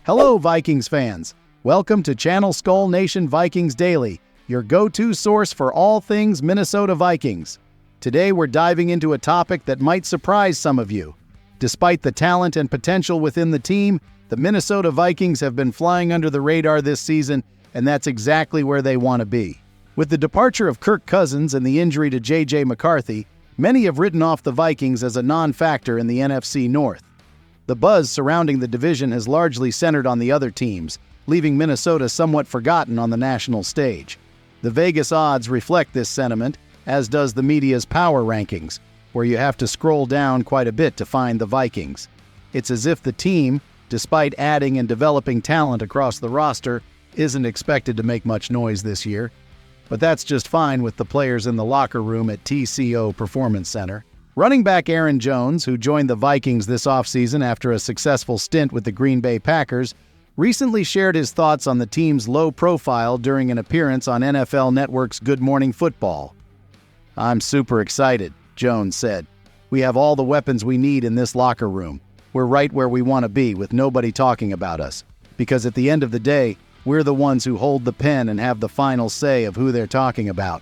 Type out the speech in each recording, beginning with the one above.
Hello, Vikings fans. Welcome to Channel Skol Nation Vikings Daily, your go-to source for all things Minnesota Vikings. Today, we're diving into a topic that might surprise some of you. Despite the talent and potential within the team, the Minnesota Vikings have been flying under the radar this season, and that's exactly where they want to be. With the departure of Kirk Cousins and the injury to J.J. McCarthy, many have written off the Vikings as a non-factor in the NFC North. The buzz surrounding the division has largely centered on the other teams, leaving Minnesota somewhat forgotten on the national stage. The Vegas odds reflect this sentiment, as does the media's power rankings, where you have to scroll down quite a bit to find the Vikings. It's as if the team, despite adding and developing talent across the roster, isn't expected to make much noise this year. But that's just fine with the players in the locker room at TCO Performance Center. Running back Aaron Jones, who joined the Vikings this offseason after a successful stint with the Green Bay Packers, recently shared his thoughts on the team's low profile during an appearance on NFL Network's Good Morning Football. "I'm super excited," Jones said. "We have all the weapons we need in this locker room. We're right where we want to be with nobody talking about us. Because at the end of the day, we're the ones who hold the pen and have the final say of who they're talking about.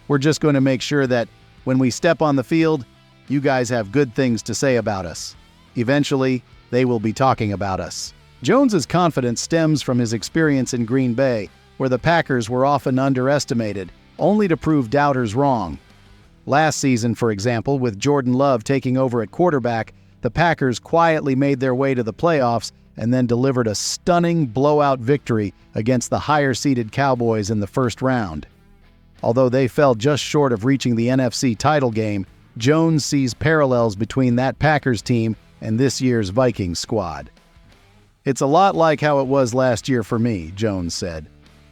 We're just going to make sure that when we step on the field, you guys have good things to say about us. Eventually, they will be talking about us." Jones's confidence stems from his experience in Green Bay, where the Packers were often underestimated, only to prove doubters wrong. Last season, for example, with Jordan Love taking over at quarterback, the Packers quietly made their way to the playoffs and then delivered a stunning blowout victory against the higher-seeded Cowboys in the first round. Although they fell just short of reaching the NFC title game, Jones sees parallels between that Packers team and this year's Vikings squad. "It's a lot like how it was last year for me," Jones said.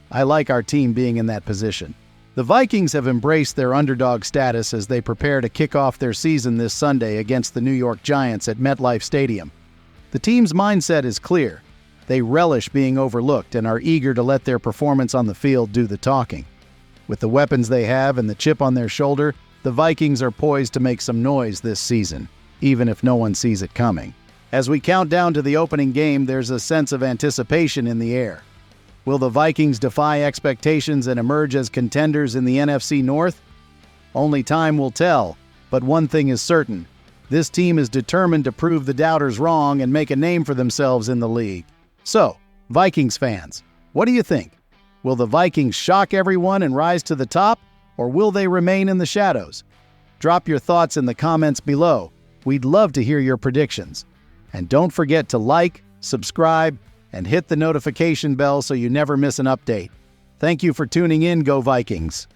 "I like our team being in that position." The Vikings have embraced their underdog status as they prepare to kick off their season this Sunday against the New York Giants at MetLife Stadium. The team's mindset is clear. They relish being overlooked and are eager to let their performance on the field do the talking. With the weapons they have and the chip on their shoulder, the Vikings are poised to make some noise this season, even if no one sees it coming. As we count down to the opening game, there's a sense of anticipation in the air. Will the Vikings defy expectations and emerge as contenders in the NFC North? Only time will tell, but one thing is certain. This team is determined to prove the doubters wrong and make a name for themselves in the league. So, Vikings fans, what do you think? Will the Vikings shock everyone and rise to the top, or will they remain in the shadows? Drop your thoughts in the comments below. We'd love to hear your predictions. And don't forget to like, subscribe, and hit the notification bell so you never miss an update. Thank you for tuning in, Go Vikings!